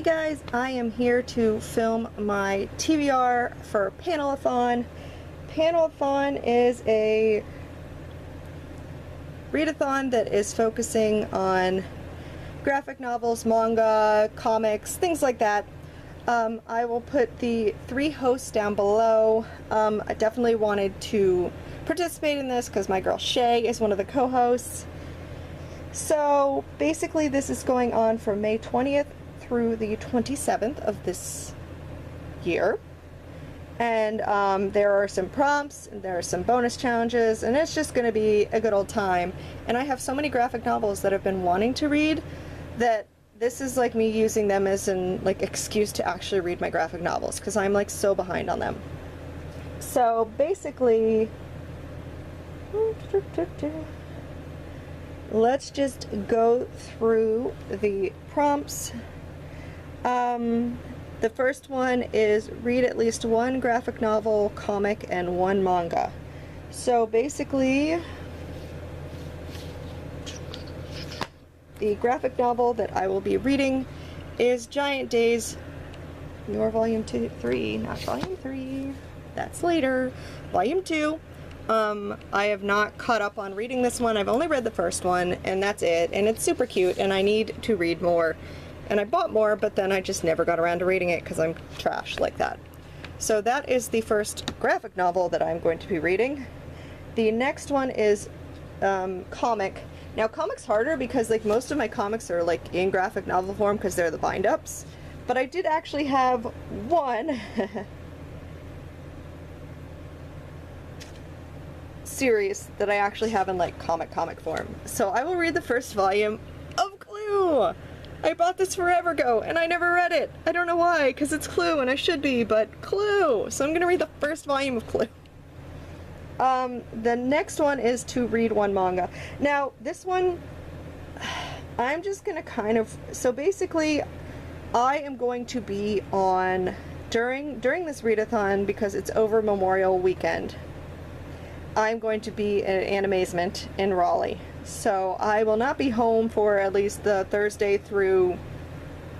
Hey guys, I am here to film my TBR for Panelathon. Panelathon is a readathon that is focusing on graphic novels, manga, comics, things like that. I will put the 3 hosts down below. I definitely wanted to participate in this because my girl Shae is one of the co-hosts. So basically this is going on from May 20th through the 27th of this year. And there are some prompts, and there are some bonus challenges, and it's just going to be a good old time. And I have so many graphic novels that I've been wanting to read that this is like me using them as an excuse to actually read my graphic novels, because I'm like so behind on them. So basically, let's just go through the prompts. The first one is read at least 1 graphic novel, comic, and 1 manga. So basically, the graphic novel that I will be reading is Giant Days, your volume 3, not volume 3, that's later, volume 2. I have not caught up on reading this one. I've only read the first one, and that's it, and it's super cute, and I need to read more. And I bought more, but then I just never got around to reading it because I'm trash like that. So that is the first graphic novel that I'm going to be reading. The next one is comic. Now comic's harder because like most of my comics are like in graphic novel form because they're the bind-ups. But I did actually have one series that I actually have in like comic form. So I will read the first volume of Clue! I bought this forever ago, and I never read it. I don't know why, because it's Clue, and I should be, but Clue! So I'm going to read the first volume of Clue. The next one is to read 1 manga. Now, this one, I'm just going to kind of... So basically, I am going to be on... During this readathon, because it's over Memorial Weekend, I'm going to be at Animazement in Raleigh. So I will not be home for at least the Thursday through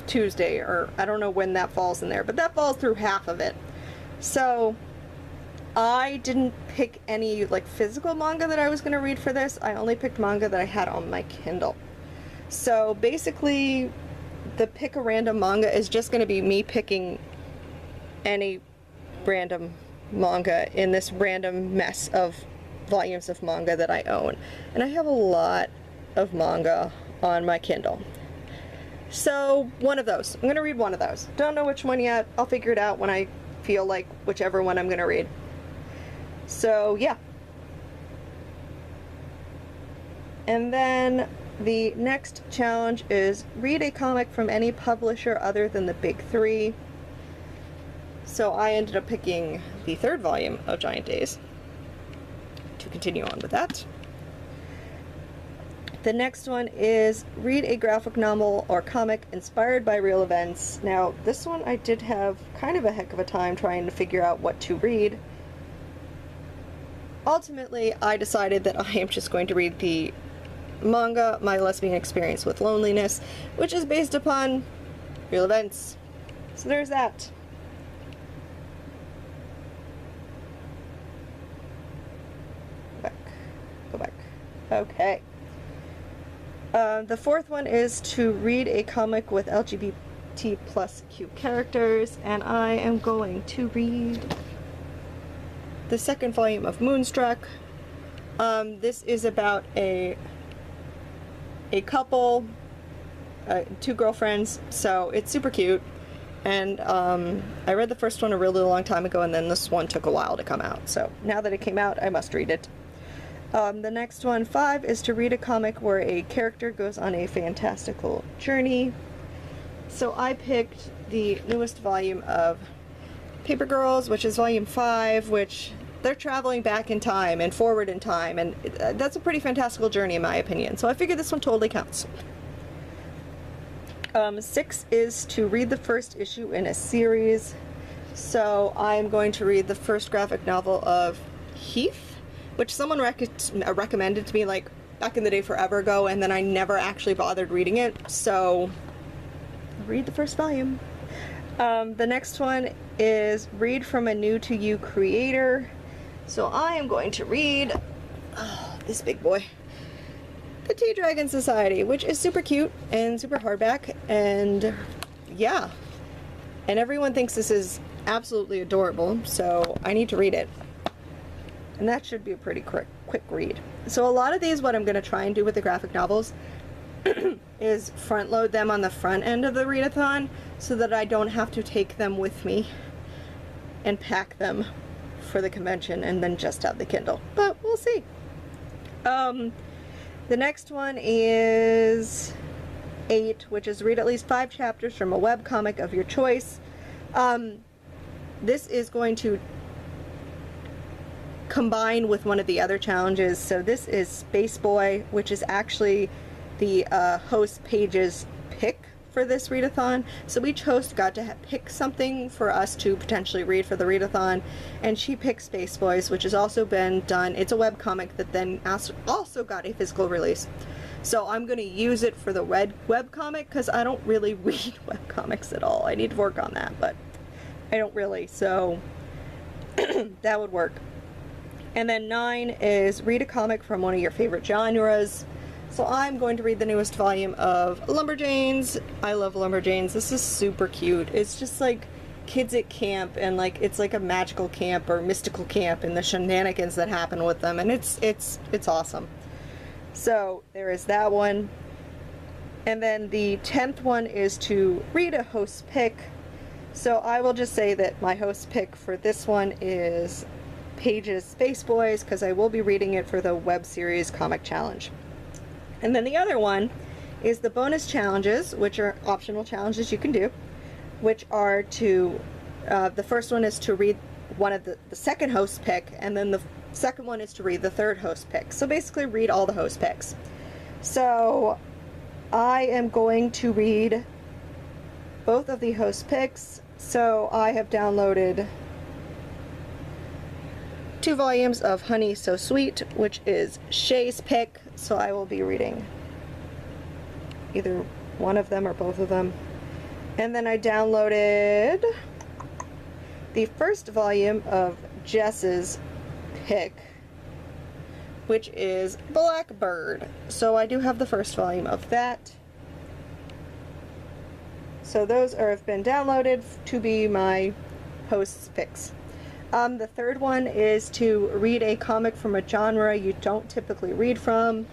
Tuesday, or I don't know when that falls in there, but that falls through half of it. So I didn't pick any like physical manga that I was going to read for this. I only picked manga that I had on my Kindle. So basically the pick a random manga is just going to be me picking any random manga in this random mess of volumes of manga that I own. And I have a lot of manga on my Kindle. So one of those. I'm going to read one of those. Don't know which one yet. I'll figure it out when I feel like whichever one I'm going to read. So yeah. And then the next challenge is read a comic from any publisher other than the big 3. So I ended up picking the 3rd volume of Giant Days to continue on with that. The next one is read a graphic novel or comic inspired by real events. Now this one I did have kind of a heck of a time trying to figure out what to read. Ultimately I decided that I am just going to read the manga My Lesbian Experience with Loneliness, which is based upon real events. So there's that. Go back. Okay. The 4th one is to read a comic with LGBT plus Q characters, and I am going to read the 2nd volume of Moonstruck. This is about a couple, 2 girlfriends, so it's super cute. And I read the first one a really long time ago, and then this one took a while to come out. So now that it came out, I must read it. The next one, 5, is to read a comic where a character goes on a fantastical journey. So I picked the newest volume of Paper Girls, which is volume 5, which they're traveling back in time and forward in time, and that's a pretty fantastical journey in my opinion. So I figured this one totally counts. 6 is to read the first issue in a series. So I'm going to read the first graphic novel of Heath, which someone recommended to me like back in the day forever ago, and then I never actually bothered reading it. So read the first volume. The next one is read from a new to you creator. So I am going to read this big boy, The Tea Dragon Society, which is super cute and super hardback, and yeah, and everyone thinks this is absolutely adorable, so I need to read it. And that should be a pretty quick read. So a lot of these, what I'm going to try and do with the graphic novels is front load them on the front end of the readathon so that I don't have to take them with me and pack them for the convention and then just have the Kindle. But we'll see. The next one is 8, which is read at least 5 chapters from a webcomic of your choice. This is going to combine with one of the other challenges. So this is Space Boy, which is actually the host page's pick for this readathon. So each host got to pick something for us to potentially read for the readathon, and she picked Space Boys, which has also been done. It's a webcomic that then also got a physical release. So I'm going to use it for the webcomic because I don't really read webcomics at all. I need to work on that, but I don't really, so that would work. And then 9 is read a comic from one of your favorite genres. So I'm going to read the newest volume of Lumberjanes. I love Lumberjanes. This is super cute. It's just like kids at camp, and like it's like a magical camp or mystical camp, and the shenanigans that happen with them, and it's awesome. So there is that one. And then the 10th one is to read a host pick. So I will just say that my host pick for this one is Page's Space Boys, because I will be reading it for the web series comic challenge. And then the other one is the bonus challenges, which are optional challenges you can do, which are to, the first one is to read one of the second host pick, and then the second one is to read the third host pick. So basically read all the host picks. So I am going to read both of the host picks. So I have downloaded 2 volumes of Honey So Sweet, which is Shae's pick, so I will be reading either one of them or both of them. And then I downloaded the first volume of Jess's pick, which is Blackbird. So I do have the first volume of that. So those have been downloaded to be my host's picks. The third one is to read a comic from a genre you don't typically read from,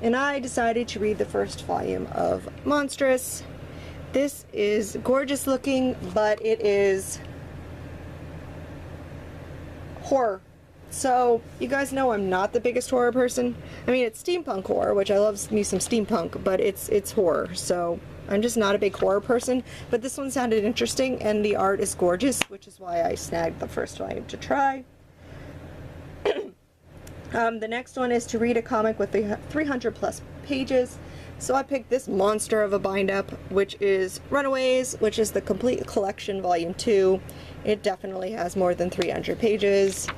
and I decided to read the first volume of Monstrous. This is gorgeous looking, but it is horror. So you guys know I'm not the biggest horror person. I mean, it's steampunk horror, which I love me some steampunk, but it's horror, so I'm just not a big horror person. But this one sounded interesting, and the art is gorgeous, which is why I snagged the first volume to try. The next one is to read a comic with 300 plus pages. So I picked this monster of a bind-up, which is Runaways, which is the complete collection, volume 2. It definitely has more than 300 pages.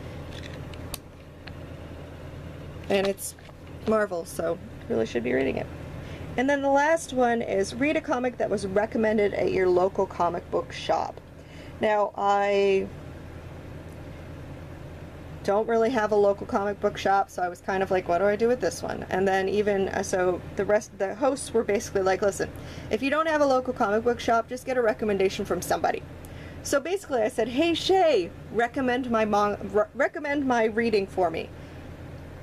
And it's Marvel, so really should be reading it. And then the last one is read a comic that was recommended at your local comic book shop. Now, I don't really have a local comic book shop, so I was kind of like, what do I do with this one? And then even, so the hosts were basically like, listen, if you don't have a local comic book shop, just get a recommendation from somebody. So basically I said, hey Shae, recommend my reading for me.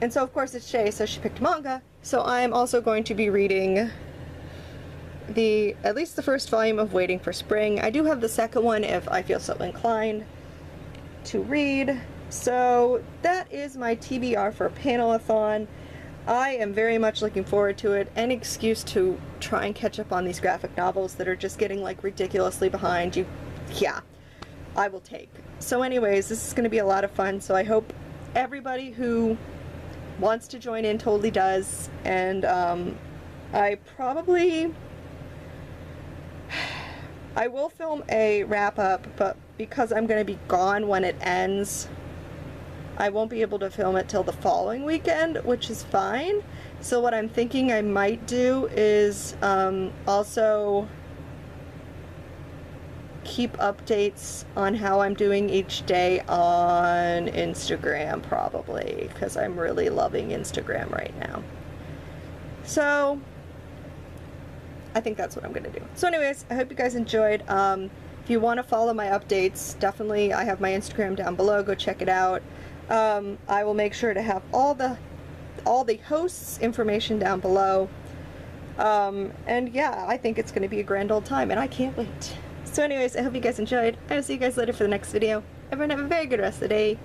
And so of course it's Shae, so she picked manga. So I am also going to be reading at least the first volume of Waiting for Spring. I do have the second one if I feel so inclined to read. So that is my TBR for Panelathon. I am very much looking forward to it. Any excuse to try and catch up on these graphic novels that are just getting like ridiculously behind you, yeah, I will take. So anyways, this is going to be a lot of fun, so I hope everybody who wants to join in totally does. And I will film a wrap-up, but because I'm going to be gone when it ends, I won't be able to film it till the following weekend, which is fine. So what I'm thinking I might do is also keep updates on how I'm doing each day on Instagram, probably, because I'm really loving Instagram right now. So I think that's what I'm gonna do. So anyways, I hope you guys enjoyed. If you want to follow my updates, definitely, I have my Instagram down below. Go check it out. I will make sure to have all the hosts' information down below. And yeah, I think it's going to be a grand old time, and I can't wait. So anyways, I hope you guys enjoyed. I will see you guys later for the next video. Everyone have a very good rest of the day.